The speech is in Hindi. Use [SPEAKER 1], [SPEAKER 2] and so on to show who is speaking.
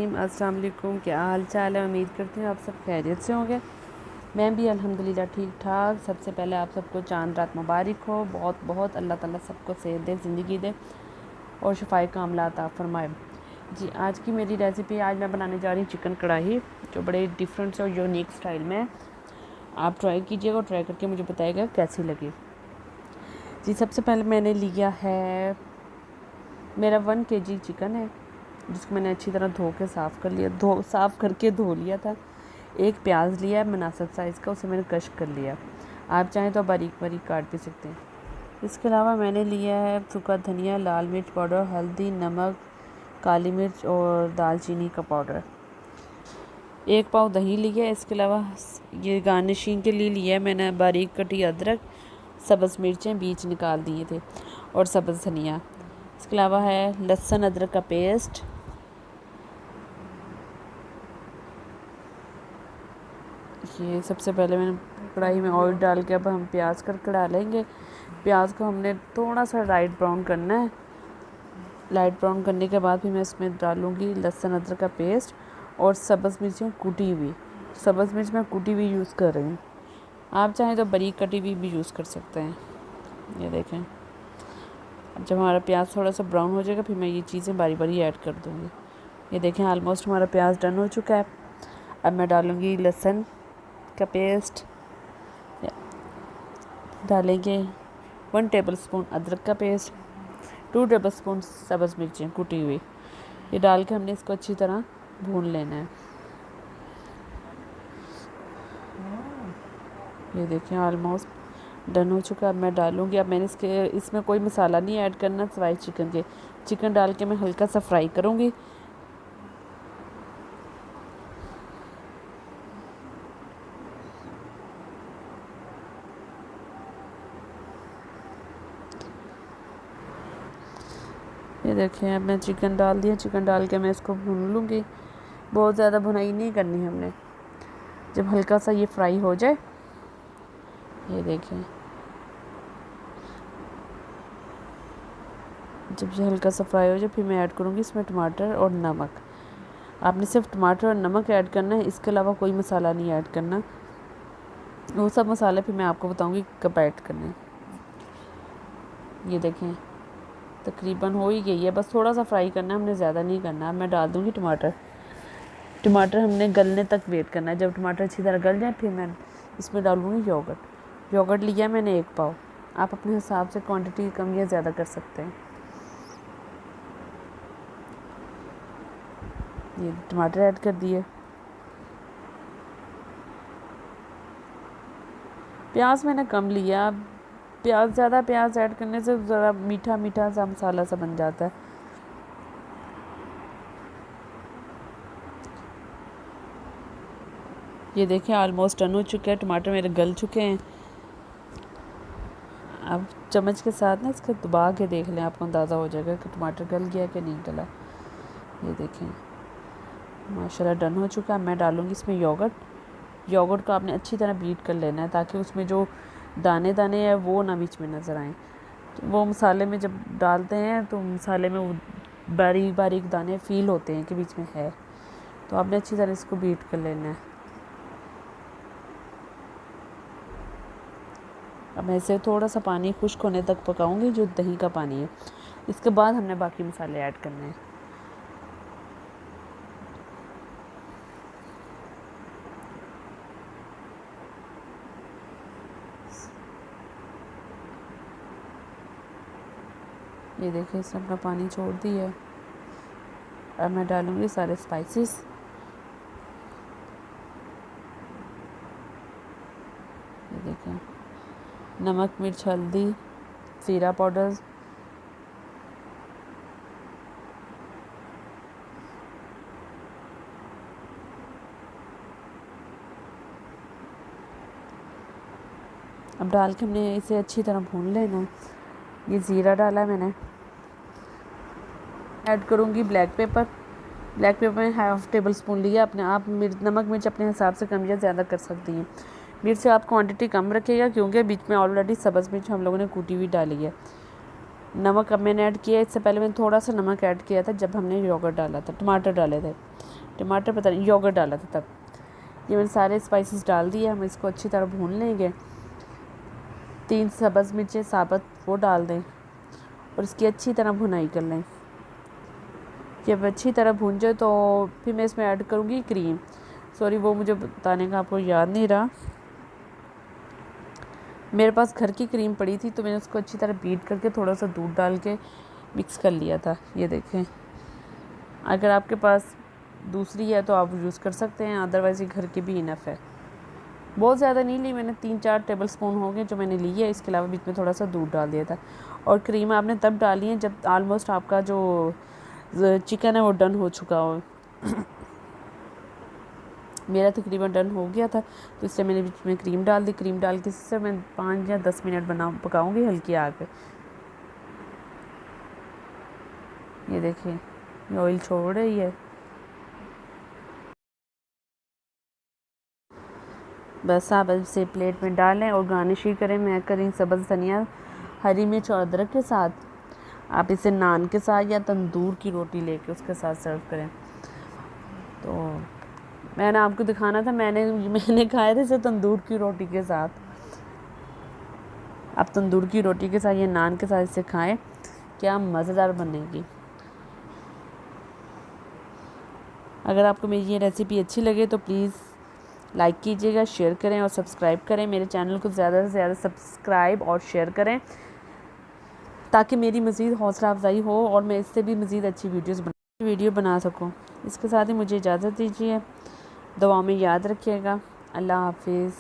[SPEAKER 1] रहीम। अस्सलाम वालेकुम। क्या हाल चाल है? उम्मीद करती हूँ आप सब खैरियत से होंगे। मैं भी अल्हम्दुलिल्लाह ठीक ठाक। सबसे पहले आप सबको चांद रात मुबारक हो। बहुत बहुत अल्लाह ताला सबको सेहत दे, ज़िंदगी दे और शफाई कामला अता फरमाए। जी, आज की मेरी रेसिपी, आज मैं बनाने जा रही हूँ चिकन कढ़ाई, जो बड़े डिफरेंट से और यूनिक स्टाइल में है। आप ट्राई कीजिएगा और ट्राई करके मुझे बताइएगा कैसी लगी। जी, सबसे पहले मैंने लिया है, मेरा 1 kg चिकन है, जिसको मैंने अच्छी तरह धो के साफ़ कर लिया, साफ़ करके धो लिया था। एक प्याज लिया है मुनासिब साइज़ का, उसे मैंने कश कर लिया। आप चाहें तो बारीक बारीक काट भी सकते हैं। इसके अलावा मैंने लिया है सूखा धनिया, लाल मिर्च पाउडर, हल्दी, नमक, काली मिर्च और दालचीनी का पाउडर। 1 पाव दही लिया है। इसके अलावा ये गार्निशिंग के लिए लिया है मैंने बारीक कटी अदरक, सब्ज़ मिर्चें बीज निकाल दिए थे और सब्ज़ धनिया। इसके अलावा है लहसुन अदरक का पेस्ट, ये सबसे पहले मैंने कढ़ाई में ऑयल डाल के अब हम प्याज कड़ा लेंगे। प्याज को हमने थोड़ा सा लाइट ब्राउन करना है। लाइट ब्राउन करने के बाद फिर मैं इसमें डालूँगी लहसुन अदरक का पेस्ट और सब्ज़ मिर्चें कुटी हुई। सब्ज़ मिर्च मैं कुटी हुई यूज़ कर रही हूँ, आप चाहें तो बारीक कटी हुई भी यूज़ कर सकते हैं। ये देखें, अब जब हमारा प्याज थोड़ा सा ब्राउन हो जाएगा फिर मैं ये चीज़ें बारी बारी ऐड कर दूँगी। ये देखें, ऑलमोस्ट हमारा प्याज डन हो चुका है। अब मैं डालूँगी लहसुन का पेस्ट, डालेंगे 1 टेबलस्पून अदरक का पेस्ट, 2 टेबलस्पून सब्ज़ मिर्चें कुटी हुई। ये डाल के हमने इसको अच्छी तरह भून लेना है। ये देखिए ऑलमोस्ट डन हो चुका है। अब मैं डालूँगी, अब मैंने इसमें कोई मसाला नहीं ऐड करना सिवाय चिकन के। चिकन डाल के मैं हल्का सा फ्राई करूँगी। ये देखिए, अब मैं चिकन डाल दिया। चिकन डाल के मैं इसको भून लूँगी। बहुत ज़्यादा भुनाई नहीं करनी हमने। जब हल्का सा ये फ्राई हो जाए, ये देखें, जब ये हल्का सा फ्राई हो जाए फिर मैं ऐड करूँगी इसमें टमाटर और नमक। आपने सिर्फ टमाटर और नमक ऐड करना है, इसके अलावा कोई मसाला नहीं ऐड करना। वो सब मसाले फिर मैं आपको बताऊँगी कब ऐड करने हैं। ये देखें, तकरीबन हो ही गई है, बस थोड़ा सा फ्राई करना है हमने, ज़्यादा नहीं करना। अब मैं डाल दूँगी टमाटर। टमाटर हमने गलने तक वेट करना है। जब टमाटर अच्छी तरह गल जाए फिर मैं इसमें डालूँगी योगर्ट। योगर्ट लिया मैंने 1 पाव। आप अपने हिसाब से क्वांटिटी कम या ज़्यादा कर सकते हैं। ये टमाटर ऐड कर दिए। प्याज मैंने कम लिया। ज़्यादा प्याज ऐड करने से ज़रा मीठा मीठा सा मसाला सा बन जाता है। ये देखें, ऑलमोस्ट डन हो चुके हैं। टमाटर मेरे गल चुके हैं। अब चम्मच के साथ ना इसको दबा के देख लें, आपको अंदाज़ा हो जाएगा कि टमाटर गल गया कि नहीं गला। ये देखें, माशाल्लाह डन हो चुका है। मैं डालूँगी इसमें योगर्ट। योगर्ट को आपने अच्छी तरह बीट कर लेना है ताकि उसमें जो दाने दाने हैं वो ना बीच में नज़र आएँ। तो वो मसाले में जब डालते हैं तो मसाले में वो बारीक बारीक दाने फील होते हैं कि बीच में है, तो आपने अच्छी तरह इसको बीट कर लेना है। अब मैं इसे थोड़ा सा पानी खुश्क होने तक पकाऊंगी, जो दही का पानी है। इसके बाद हमने बाकी मसाले ऐड करने हैं। ये देखिए, इसने अपना पानी छोड़ दिया है। अब मैं डालूंगी सारे स्पाइसेस। ये देखें, नमक, मिर्च, हल्दी, जीरा पाउडर, अब डाल के हमने इसे अच्छी तरह भून लेना। ये ज़ीरा डाला है मैंने। ऐड करूँगी ब्लैक पेपर। ब्लैक पेपर में 1/2 टेबलस्पून लिया। अपने आप नमक मिर्च अपने हिसाब से कम या ज़्यादा कर सकती हैं। मिर्च आप क्वांटिटी कम रखिएगा क्योंकि बीच में ऑलरेडी सब्ज़ मिर्च हम लोगों ने कूटी हुई डाली है। नमक अब मैंने ऐड किया, इससे पहले मैंने थोड़ा सा नमक ऐड किया था जब हमने योगर्ट डाला था, टमाटर डाले थे। टमाटर पता नहीं, योगर्ट डाला था तब। ये मैंने सारे स्पाइसेस डाल दिए। हम इसको अच्छी तरह भून लेंगे। 3 सब्ज़ मिर्चें साबुत वो डाल दें और इसकी अच्छी तरह भुनाई कर लें। जब अच्छी तरह भून जाए तो फिर मैं इसमें ऐड करूँगी क्रीम। सॉरी, वो मुझे बताने का आपको याद नहीं रहा। मेरे पास घर की क्रीम पड़ी थी तो मैंने उसको अच्छी तरह बीट करके थोड़ा सा दूध डाल के मिक्स कर लिया था। ये देखें, अगर आपके पास दूसरी है तो आप यूज़ कर सकते हैं, अदरवाइज़ ये घर की भी इनफ है। बहुत ज़्यादा नहीं ली मैंने, 3-4 टेबल स्पून हो गए जो मैंने ली है। इसके अलावा बीच में थोड़ा सा दूध डाल दिया था। और क्रीम आपने तब डाली है जब ऑलमोस्ट आपका जो चिकन है वो डन हो चुका हो। मेरा तकरीबन डन हो गया था तो इससे मैंने बीच में क्रीम डाल दी। क्रीम डाल के इससे मैं 5 या 10 मिनट पकाऊंगी हल्की आग पे। ये देखिए, ये ऑयल छोड़ रही है। बस आप इसे प्लेट में डालें और गार्निश ही करें। मैं करी सब्ज़ धनिया, हरी मिर्च और अदरक के साथ। आप इसे नान के साथ या तंदूर की रोटी लेके उसके साथ सर्व करें। तो मैंने आपको दिखाना था, मैंने खाए थे इसे तंदूर की रोटी के साथ। आप तंदूर की रोटी के साथ या नान के साथ इसे खाएं, क्या मज़ेदार बनेगी। अगर आपको मेरी ये रेसिपी अच्छी लगे तो प्लीज़ लाइक कीजिएगा, शेयर करें और सब्सक्राइब करें। मेरे चैनल को ज़्यादा से ज़्यादा सब्सक्राइब और शेयर करें ताकि मेरी मज़ीद हौसला अफजाई हो और मैं इससे भी मज़ीद अच्छी वीडियो बना सकूं। इसके साथ ही मुझे इजाज़त दीजिए। दुआ में याद रखिएगा। अल्लाह हाफिज़।